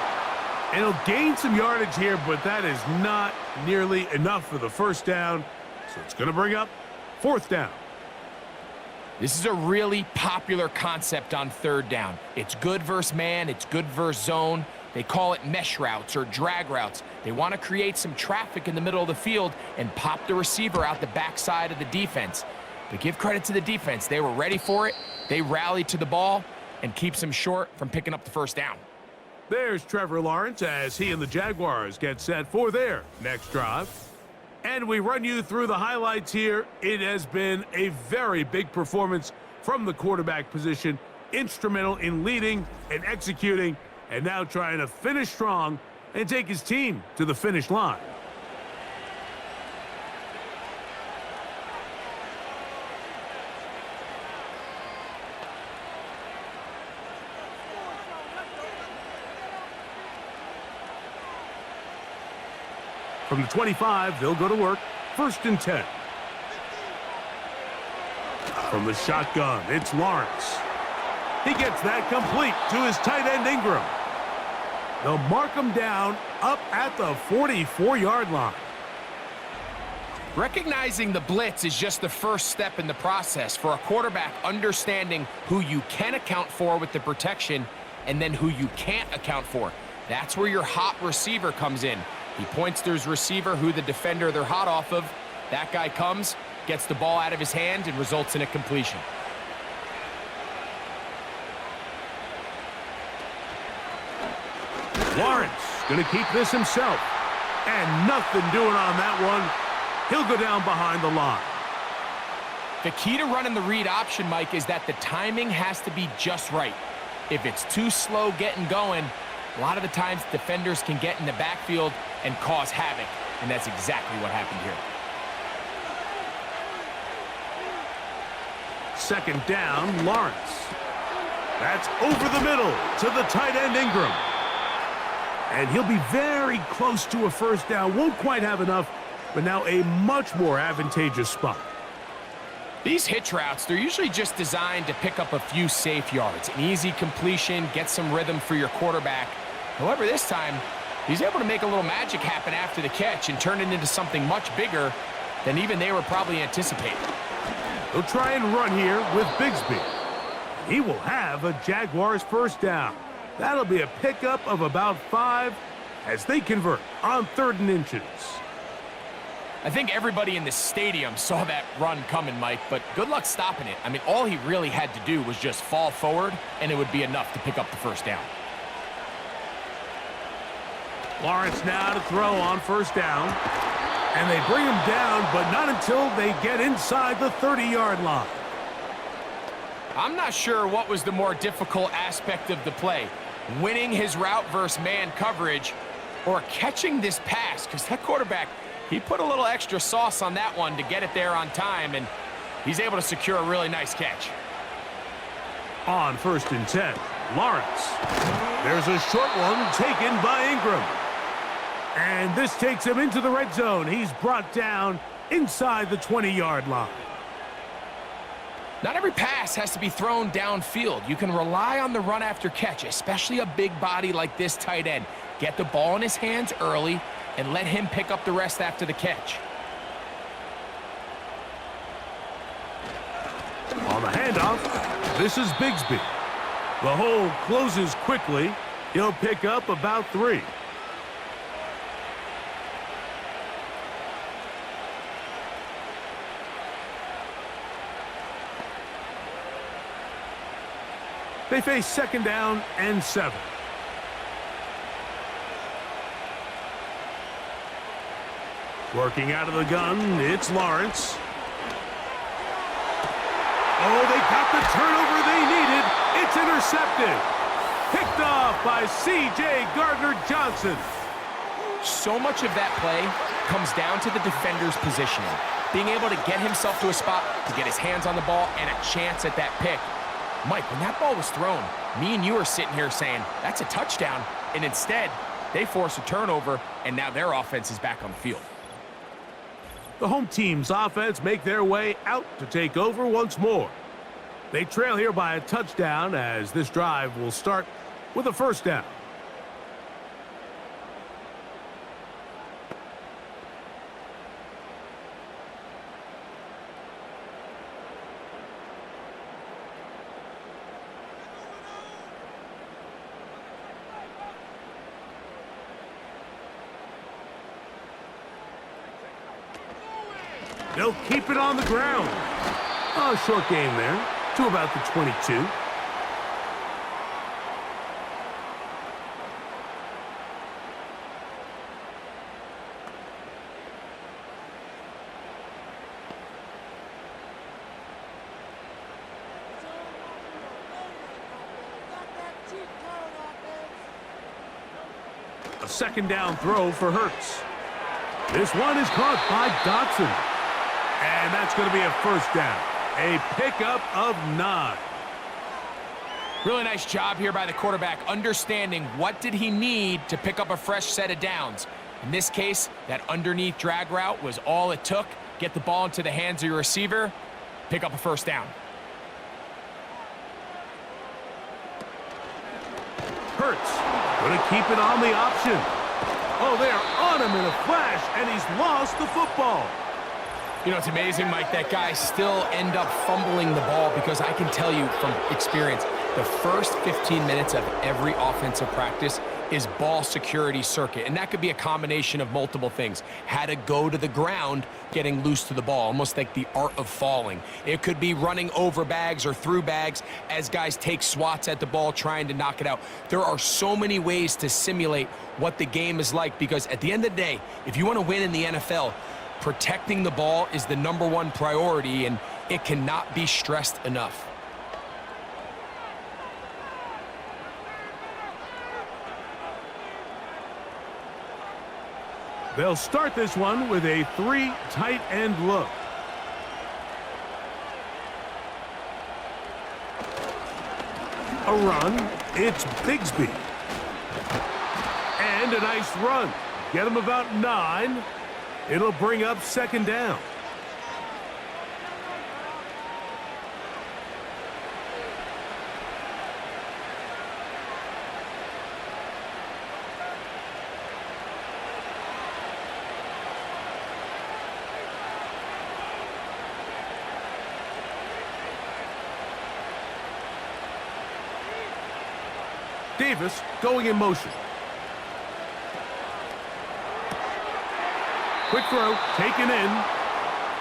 B: And he'll gain some yardage here, but that is not nearly enough for the 1st down. So it's going to bring up 4th down.
C: This is a really popular concept on 3rd down. It's good versus man, it's good versus zone. They call it mesh routes or drag routes. They want to create some traffic in the middle of the field and pop the receiver out the backside of the defense. But give credit to the defense. They were ready for it. They rallied to the ball and keeps them short from picking up the 1st down.
B: There's Trevor Lawrence as he and the Jaguars get set for their next drive. And we run you through the highlights here. It has been a very big performance from the quarterback position. Instrumental in leading and executing, and now trying to finish strong and take his team to the finish line. From the 25, they'll go to work. 1st and 10. From the shotgun, it's Lawrence. He gets that complete to his tight end Ingram. They'll mark him down up at the 44-yard line.
C: Recognizing the blitz is just the first step in the process for a quarterback, understanding who you can account for with the protection and then who you can't account for. That's where your hot receiver comes in. He points to his receiver, who the defender they're hot off of. That guy comes, gets the ball out of his hand, and results in a completion.
B: Lawrence going to keep this himself. And nothing doing on that one. He'll go down behind the line.
C: The key to running the read option, Mike, is that the timing has to be just right. If it's too slow getting going, a lot of the times defenders can get in the backfield and cause havoc, and that's exactly what happened here.
B: 2nd down, Lawrence. That's over the middle to the tight end Ingram. And he'll be very close to a 1st down. Won't quite have enough, but now a much more advantageous spot.
C: These hitch routes, they're usually just designed to pick up a few safe yards. An easy completion, get some rhythm for your quarterback. However, this time, he's able to make a little magic happen after the catch and turn it into something much bigger than even they were probably anticipating.
B: They'll try and run here with Bigsby. He will have a Jaguars 1st down. That'll be a pickup of about 5 as they convert on 3rd and inches.
C: I think everybody in the stadium saw that run coming, Mike, but good luck stopping it. I mean, all he really had to do was just fall forward, and it would be enough to pick up the 1st down.
B: Lawrence now to throw on 1st down. And they bring him down, but not until they get inside the 30-yard line.
C: I'm not sure what was the more difficult aspect of the play, winning his route versus man coverage or catching this pass, because that quarterback, he put a little extra sauce on that one to get it there on time, and he's able to secure a really nice catch.
B: On 1st and 10, Lawrence. There's a short one taken by Ingram. And this takes him into the red zone. He's brought down inside the 20-yard line.
C: Not every pass has to be thrown downfield. You can rely on the run after catch, especially a big body like this tight end. Get the ball in his hands early and let him pick up the rest after the catch.
B: On the handoff, this is Bigsby. The hole closes quickly. He'll pick up about 3. They face 2nd down and 7. Working out of the gun, it's Lawrence. Oh, they got the turnover they needed. It's intercepted. Picked off by C.J. Gardner-Johnson.
C: So much of that play comes down to the defender's positioning. being able to get himself to a spot to get his hands on the ball and a chance at that pick. Mike, when that ball was thrown, me and you are sitting here saying, that's a touchdown, and instead, they force a turnover, and now their offense is back on the field.
B: The home team's offense make their way out to take over once more. They trail here by a touchdown as this drive will start with a first down. They'll keep it on the ground. Oh, short game there to about the 22. A second down throw for Hurts. This one is caught by Dotson. And that's going to be a first down. A pickup of 9.
C: Really nice job here by the quarterback, understanding what did he need to pick up a fresh set of downs. In this case, that underneath drag route was all it took. Get the ball into the hands of your receiver, pick up a first down.
B: Hurts going to keep it on the option. Oh, they're on him in a flash, and he's lost the football.
C: You know, it's amazing, Mike, that guys still end up fumbling the ball because I can tell you from experience, the first 15 minutes of every offensive practice is ball security circuit. And that could be a combination of multiple things. How to go to the ground, getting loose to the ball, almost like the art of falling. It could be running over bags or through bags as guys take swats at the ball, trying to knock it out. There are so many ways to simulate what the game is like because at the end of the day, if you want to win in the NFL, protecting the ball is the #1 priority, and it cannot be stressed enough.
B: They'll start this one with a 3 tight end look. A run. It's Bigsby. And a nice run. Get him about 9. It'll bring up second down. Davis going in motion. Quick throw, taken in,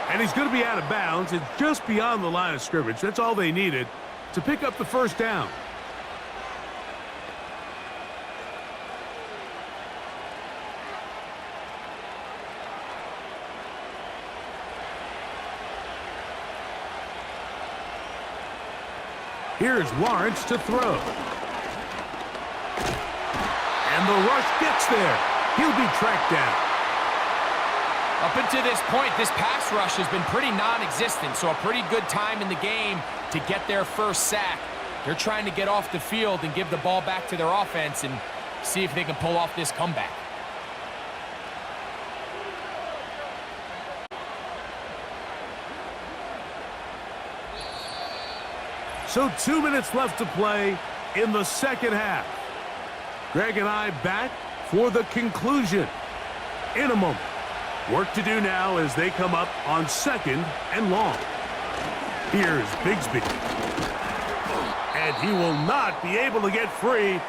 B: and he's going to be out of bounds. It's just beyond the line of scrimmage. That's all they needed to pick up the first down. Here's Lawrence to throw. And the rush gets there. He'll be tracked down.
C: Up until this point, this pass rush has been pretty non-existent, so a pretty good time in the game to get their first sack. They're trying to get off the field and give the ball back to their offense and see if they can pull off this comeback.
B: So 2 minutes left to play in the second half. Greg and I back for the conclusion in a moment. Work to do now as they come up on 2nd and long. Here's Bigsby. And he will not be able to get free,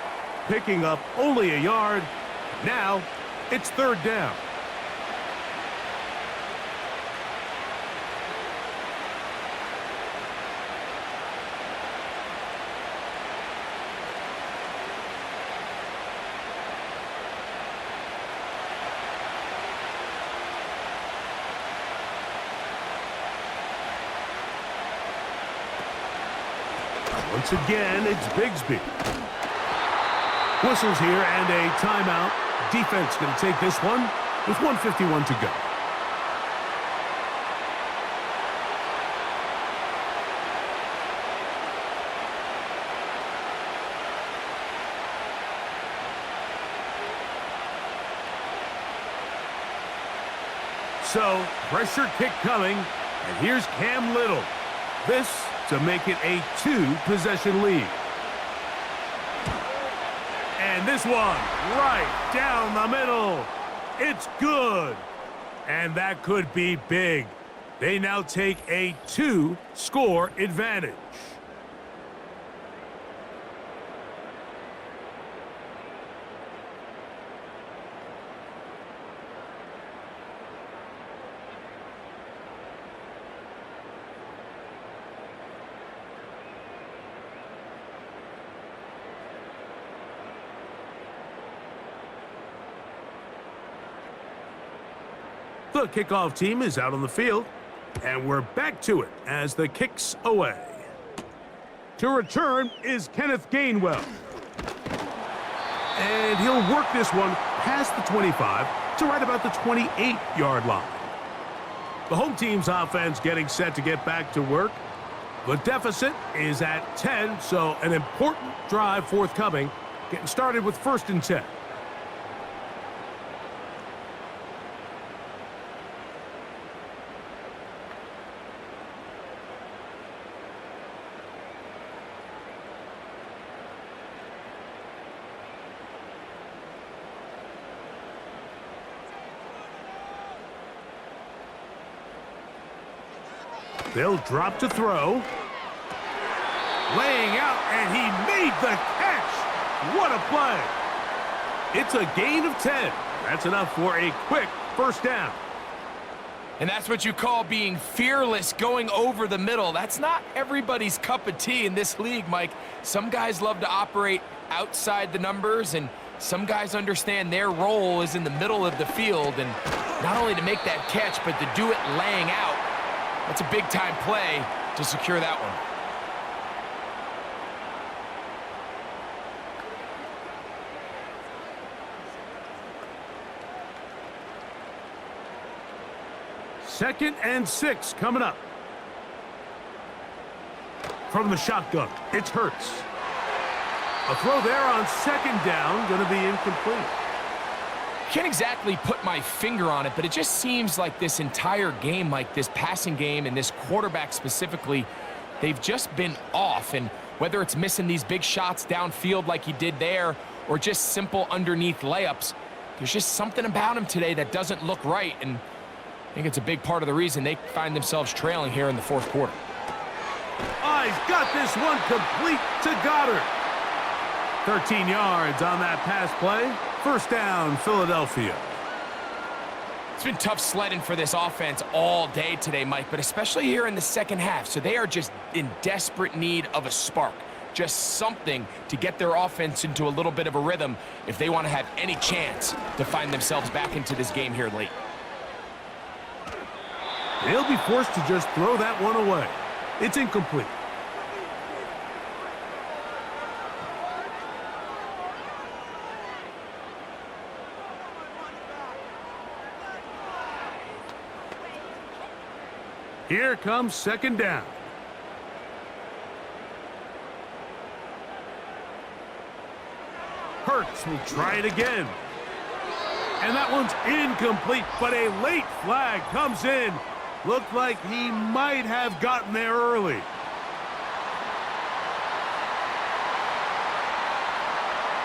B: picking up only a yard. Now it's 3rd down. Once again, it's Bigsby. Whistles here and a timeout. Defense going to take this one with 1:51 to go. so, pressure kick coming, and here's Cam Little. This to make it a 2-possession lead. And this one, right down the middle. It's good. And that could be big. They now take a 2-score advantage. The kickoff team is out on the field, and we're back to it as the kick's away. To return is Kenneth Gainwell. And he'll work this one past the 25 to right about the 28-yard line. The home team's offense getting set to get back to work. The deficit is at 10, so an important drive forthcoming, getting started with 1st and 10. They'll drop to throw. Laying out, and he made the catch. What a play. It's a gain of 10. That's enough for a quick 1st down.
C: And that's what you call being fearless, going over the middle. That's not everybody's cup of tea in this league, Mike. Some guys love to operate outside the numbers, and some guys understand their role is in the middle of the field, and not only to make that catch, but to do it laying out. That's a big-time play to secure that one.
B: Second and 6 coming up. From the shotgun, it's Hurts. A throw there on 2nd down, going to be incomplete.
C: Can't exactly put my finger on it, but it just seems like this entire game, like this passing game and this quarterback specifically, they've just been off. And whether it's missing these big shots downfield like he did there or just simple underneath layups, there's just something about him today that doesn't look right. And I think it's a big part of the reason they find themselves trailing here in the 4th quarter.
B: Oh, he's got this one complete to Goddard. 13 yards on that pass play. 1st down, Philadelphia.
C: It's been tough sledding for this offense all day today, Mike, but especially here in the 2nd half. So they are just in desperate need of a spark, just something to get their offense into a little bit of a rhythm if they want to have any chance to find themselves back into this game here late.
B: They'll be forced to just throw that one away. It's incomplete. Here comes 2nd down. Hurts will try it again. And that one's incomplete, but a late flag comes in. Looked like he might have gotten there early.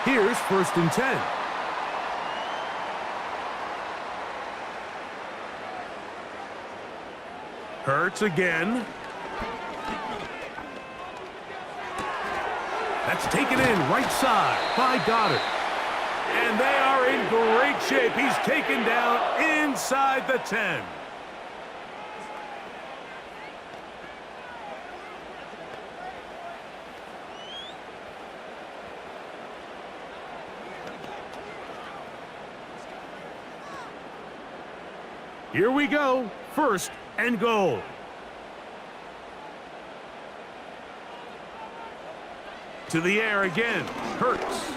B: Here's 1st and 10. Hurts again. That's taken in right side by Goddard. And they are in great shape. He's taken down inside the 10. Here we go. 1st and goal. To the air again. Hurts.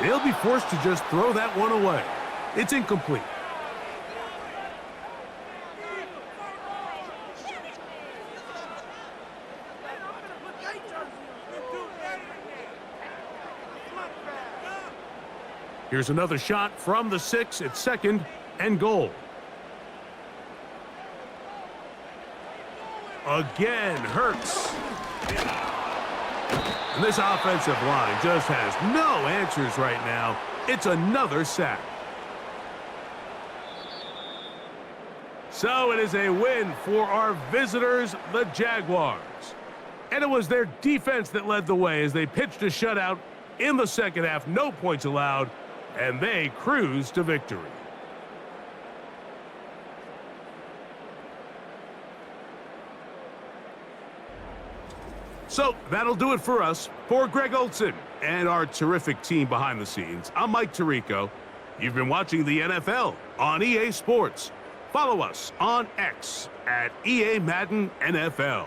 B: They'll be forced to just throw that one away. It's incomplete. Here's another shot from the 6. It's 2nd and goal. Again, Hurts. And this offensive line just has no answers right now. It's another sack. So it is a win for our visitors, the Jaguars. And it was their defense that led the way as they pitched a shutout in the second half. No points allowed, and they cruised to victory. So that'll do it for us. For Greg Olson and our terrific team behind the scenes, I'm Mike Tirico. You've been watching the NFL on EA Sports. Follow us on X at EA Madden NFL.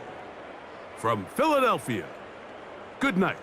B: From Philadelphia, good night.